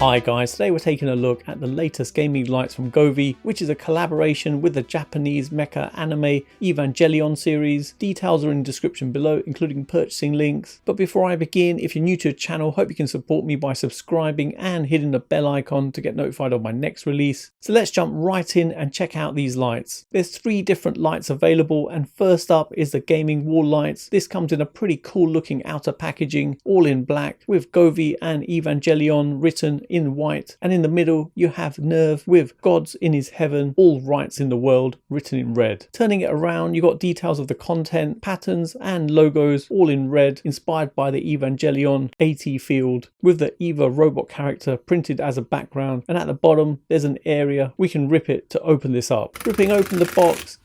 Hi guys, today we're taking a look at the latest gaming lights from Govee, which is a collaboration with the Japanese mecha anime Evangelion series. Details are in the description below, including purchasing links. But before I begin, if you're new to the channel, hope you can support me by subscribing and hitting the bell icon to get notified of my next release. So let's jump right in and check out these lights. There's 3 different lights available, and first up is the gaming wall lights. This comes in a pretty cool looking outer packaging, all in black, with Govee and Evangelion written in white, and in the middle you have NERV with Gods in his heaven, all rights in the world written in red. Turning it around, you got details of the content, patterns and logos all in red, inspired by the Evangelion AT field, with the Eva robot character printed as a background, and at the bottom there's an area we can rip it to open this up. Ripping open the box,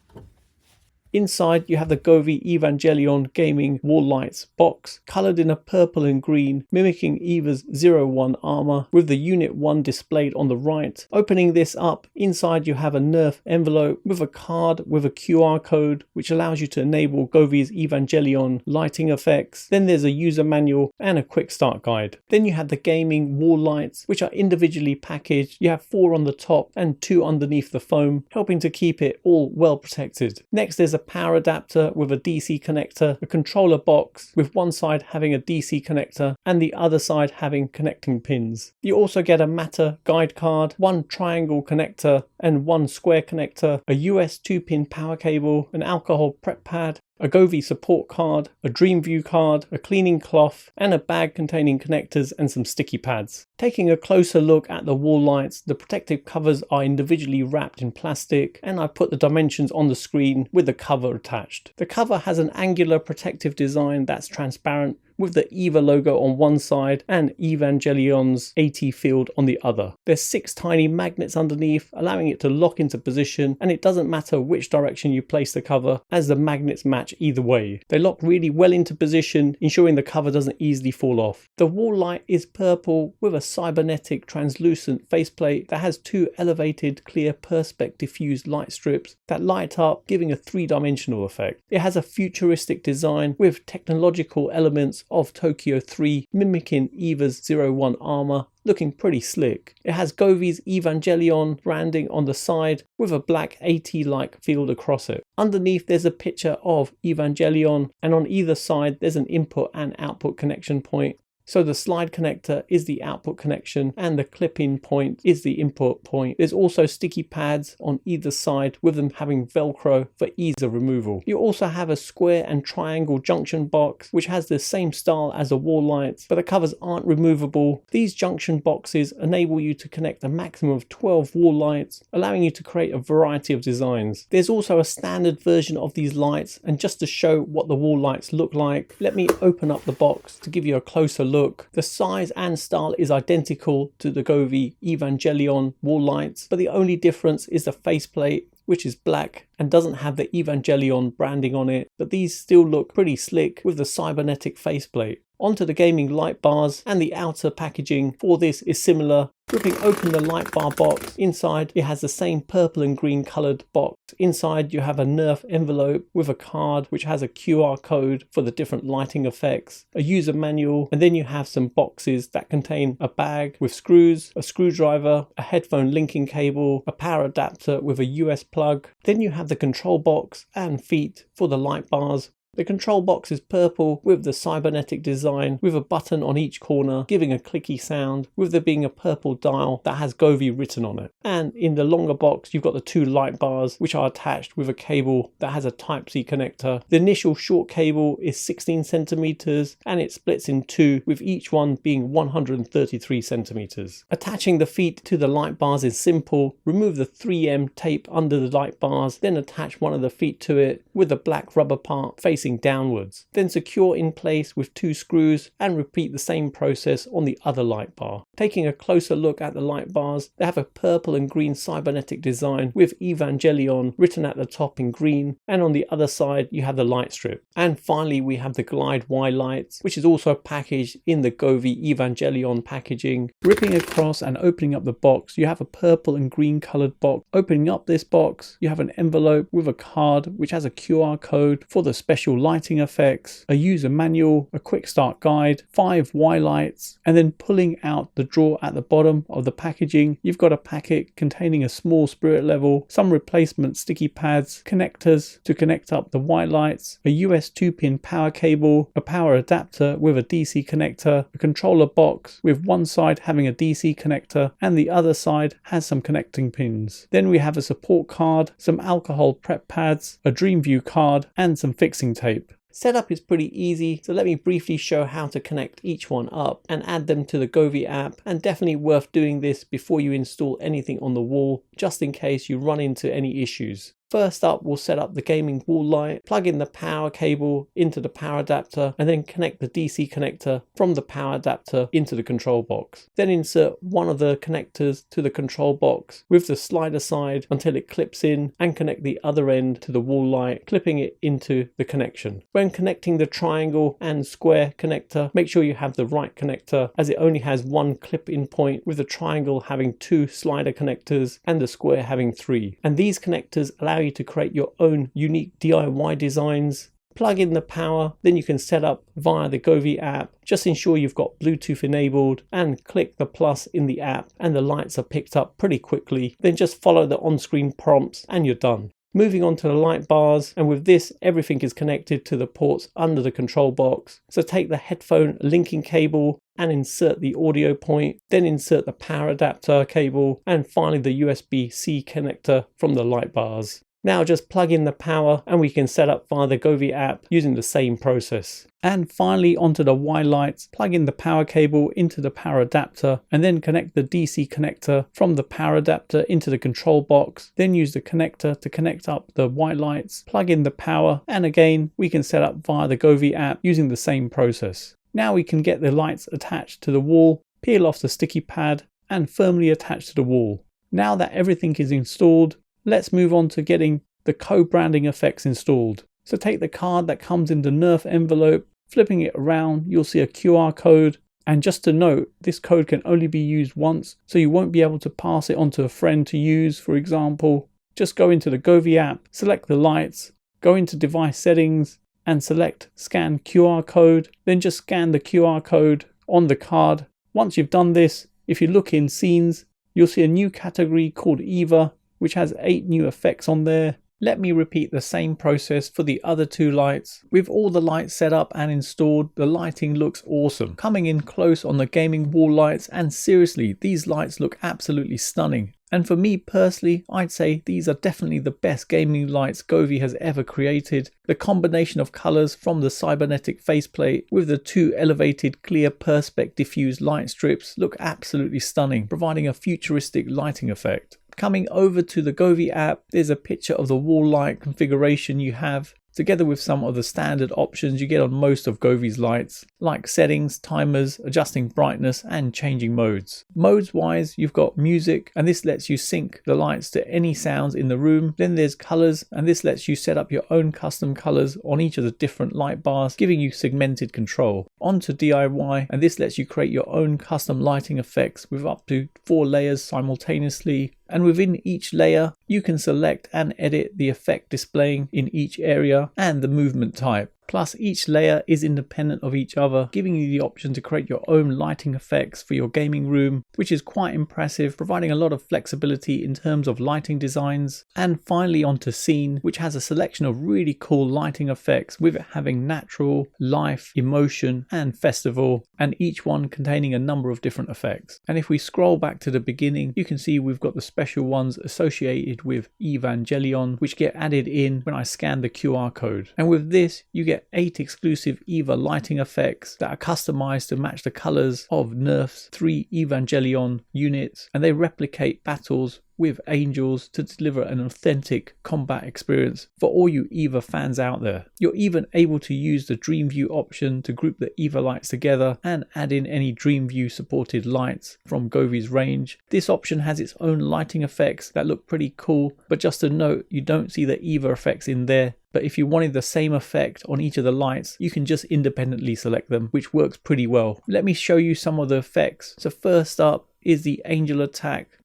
inside you have the Govee Evangelion gaming wall lights box, coloured in a purple and green, mimicking Eva's 01 armour, with the Unit 1 displayed on the right. Opening this up, inside you have a NERV envelope with a card with a QR code which allows you to enable Govee's Evangelion lighting effects. Then there's a user manual and a quick start guide. Then you have the gaming wall lights, which are individually packaged. You have 4 on the top and 2 underneath the foam, helping to keep it all well protected. Next there's a power adapter with a DC connector, a controller box with one side having a DC connector and the other side having connecting pins. You also get a Matter guide card, 1 triangle connector and 1 square connector, a US 2-pin power cable, an alcohol prep pad, a Govee support card, a Dreamview card, a cleaning cloth, and a bag containing connectors and some sticky pads. Taking a closer look at the wall lights, the protective covers are individually wrapped in plastic, and I put the dimensions on the screen with the cover attached. The cover has an angular protective design that's transparent, with the Eva logo on one side and Evangelion's AT field on the other. There's 6 tiny magnets underneath, allowing it to lock into position, and it doesn't matter which direction you place the cover, as the magnets match either way. They lock really well into position, ensuring the cover doesn't easily fall off. The wall light is purple with a cybernetic translucent faceplate that has 2 elevated clear perspex diffused light strips that light up, giving a 3-dimensional effect. It has a futuristic design with technological elements of Tokyo 3, mimicking Eva's 01 armour, looking pretty slick. It has Govee's Evangelion branding on the side with a black AT-like field across it. Underneath there's a picture of Evangelion, and on either side there's an input and output connection point. So the slide connector is the output connection and the clip-in point is the input point. There's also sticky pads on either side, with them having Velcro for ease of removal. You also have a square and triangle junction box which has the same style as the wall lights, but the covers aren't removable. These junction boxes enable you to connect a maximum of 12 wall lights, allowing you to create a variety of designs. There's also a standard version of these lights, and just to show what the wall lights look like, let me open up the box to give you a closer look. The size and style is identical to the Govee Evangelion wall lights, but the only difference is the faceplate, which is black and doesn't have the Evangelion branding on it, but these still look pretty slick with the cybernetic faceplate. Onto the gaming light bars, and the outer packaging for this is similar. Ripping open the light bar box, inside it has the same purple and green coloured box. Inside you have a NERV envelope with a card which has a QR code for the different lighting effects, a user manual, and then you have some boxes that contain a bag with screws, a screwdriver, a headphone linking cable, a power adapter with a US plug. Then you have the control box and feet for the light bars. The control box is purple with the cybernetic design, with a button on each corner giving a clicky sound, with there being a purple dial that has Govee written on it. And in the longer box you've got the 2 light bars which are attached with a cable that has a Type-C connector. The initial short cable is 16 centimeters and it splits in 2, with each one being 133 centimeters. Attaching the feet to the light bars is simple. Remove the 3M tape under the light bars, then attach one of the feet to it with a black rubber part facing facing downwards. Then secure in place with 2 screws and repeat the same process on the other light bar. Taking a closer look at the light bars, they have a purple and green cybernetic design with Evangelion written at the top in green, and on the other side you have the light strip. And finally we have the Glide Y lights, which is also packaged in the Govee Evangelion packaging. Ripping across and opening up the box, you have a purple and green coloured box. Opening up this box, you have an envelope with a card which has a QR code for the special lighting effects, a user manual, a quick start guide, 5 Y lights, and then pulling out the drawer at the bottom of the packaging, you've got a packet containing a small spirit level, some replacement sticky pads, connectors to connect up the Y lights, a US 2-pin power cable, a power adapter with a DC connector, a controller box with one side having a DC connector and the other side has some connecting pins. Then we have a support card, some alcohol prep pads, a Dreamview card and some fixing tape. Setup is pretty easy, so let me briefly show how to connect each one up and add them to the Govee app, and definitely worth doing this before you install anything on the wall, just in case you run into any issues. First up, we'll set up the gaming wall light, plug in the power cable into the power adapter, and then connect the DC connector from the power adapter into the control box. Then insert one of the connectors to the control box with the slider side until it clips in, and connect the other end to the wall light, clipping it into the connection. When connecting the triangle and square connector, make sure you have the right connector, as it only has one clip-in point, with the triangle having 2 slider connectors and the square having 3. And these connectors allow you to create your own unique DIY designs. Plug in the power, then you can set up via the Govee app. Just ensure you've got Bluetooth enabled and click the plus in the app and the lights are picked up pretty quickly. Then just follow the on-screen prompts and you're done. Moving on to the light bars, and with this everything is connected to the ports under the control box. So take the headphone linking cable and insert the audio point, then insert the power adapter cable and finally the USB-C connector from the light bars. Now just plug in the power and we can set up via the Govee app using the same process. And finally onto the Y lights, plug in the power cable into the power adapter and then connect the DC connector from the power adapter into the control box. Then use the connector to connect up the Y lights, plug in the power, and again we can set up via the Govee app using the same process. Now we can get the lights attached to the wall, peel off the sticky pad and firmly attach to the wall. Now that everything is installed, let's move on to getting the co-branding effects installed. So take the card that comes in the Nerf envelope, flipping it around, you'll see a QR code. And just to note, this code can only be used once, so you won't be able to pass it on to a friend to use, for example. Just go into the Govee app, select the lights, go into device settings and select scan QR code. Then just scan the QR code on the card. Once you've done this, if you look in scenes, you'll see a new category called Eva, which has 8 new effects on there. Let me repeat the same process for the other 2 lights. With all the lights set up and installed, the lighting looks awesome. Coming in close on the gaming wall lights, and seriously, these lights look absolutely stunning. And for me personally, I'd say these are definitely the best gaming lights Govee has ever created. The combination of colours from the cybernetic faceplate with the 2 elevated clear perspex diffused light strips look absolutely stunning, providing a futuristic lighting effect. Coming over to the Govee app, there's a picture of the wall light configuration you have, together with some of the standard options you get on most of Govee's lights, like settings, timers, adjusting brightness and changing modes. Modes wise, you've got music, and this lets you sync the lights to any sounds in the room. Then there's colors, and this lets you set up your own custom colors on each of the different light bars, giving you segmented control. On to DIY, and this lets you create your own custom lighting effects with up to 4 layers simultaneously. And within each layer, you can select and edit the effect displaying in each area and the movement type. Plus, each layer is independent of each other, giving you the option to create your own lighting effects for your gaming room, which is quite impressive, providing a lot of flexibility in terms of lighting designs. And finally onto Scene, which has a selection of really cool lighting effects, with it having natural, life, emotion and festival, and each one containing a number of different effects. And if we scroll back to the beginning, you can see we've got the special ones associated with Evangelion, which get added in when I scan the QR code. And with this, you get 8 exclusive Eva lighting effects that are customized to match the colors of Nerf's 3 Evangelion units, and they replicate battles with Angels to deliver an authentic combat experience for all you EVA fans out there. You're even able to use the Dream View option to group the EVA lights together and add in any Dream View supported lights from Govi's range. This option has its own lighting effects that look pretty cool, but just a note, you don't see the EVA effects in there. But if you wanted the same effect on each of the lights, you can just independently select them, which works pretty well. Let me show you some of the effects. So first up is the Angel attack.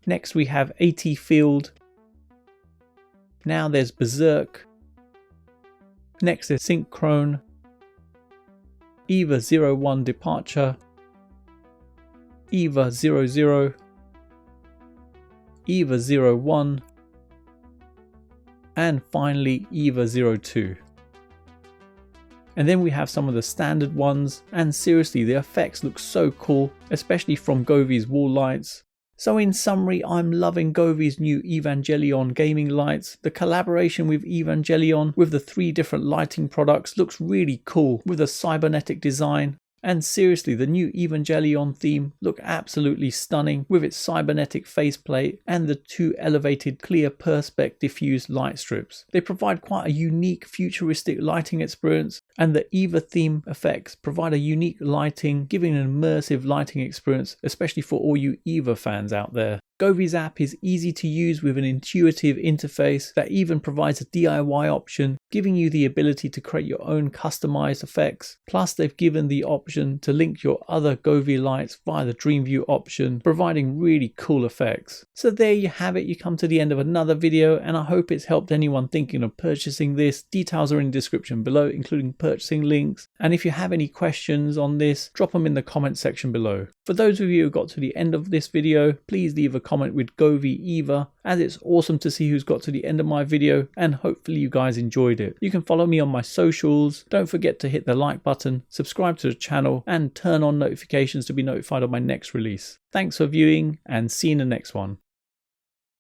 Next we have AT Field. Now there's Berserk. Next is Synchrone. EVA 01 Departure. EVA 00. EVA 01. And finally EVA 02. And then we have some of the standard ones, and seriously the effects look so cool, especially from Govi's wall lights. So in summary, I'm loving Govi's new Evangelion gaming lights. The collaboration with Evangelion with the 3 different lighting products looks really cool with a cybernetic design. And seriously, the new Evangelion theme look absolutely stunning with its cybernetic faceplate and the 2 elevated clear perspex diffused light strips. They provide quite a unique futuristic lighting experience, and the EVA theme effects provide a unique lighting, giving an immersive lighting experience, especially for all you EVA fans out there. Govi's app is easy to use with an intuitive interface that even provides a DIY option, giving you the ability to create your own customized effects. Plus they've given the option to link your other Govi lights via the Dream View option, providing really cool effects. So there you have it, you come to the end of another video, and I hope it's helped anyone thinking of purchasing this. Details are in the description below, including purchasing links. And if you have any questions on this, drop them in the comment section below. For those of you who got to the end of this video, please leave a comment with Govi EVA, as it's awesome to see who's got to the end of my video, and hopefully you guys enjoyed it. You can follow me on my socials. Don't forget to hit the like button, subscribe to the channel, and turn on notifications to be notified of my next release. Thanks for viewing, and see you in the next one.